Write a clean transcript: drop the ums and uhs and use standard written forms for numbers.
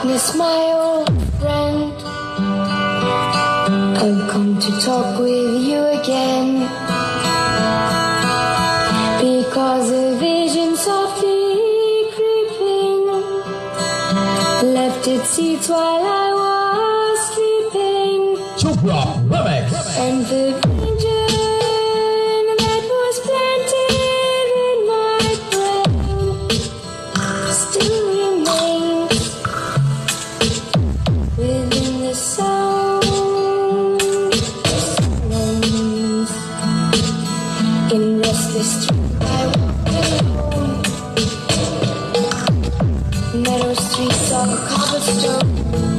darkness, my old friend, I've come to talk with you again, because a vision softly creeping left its seeds while I was sleeping. Chopra Remix. And the vision that was planted in my brain still remains within the sound of silence. In restless streets I walked home, meadow streets of cobblestone.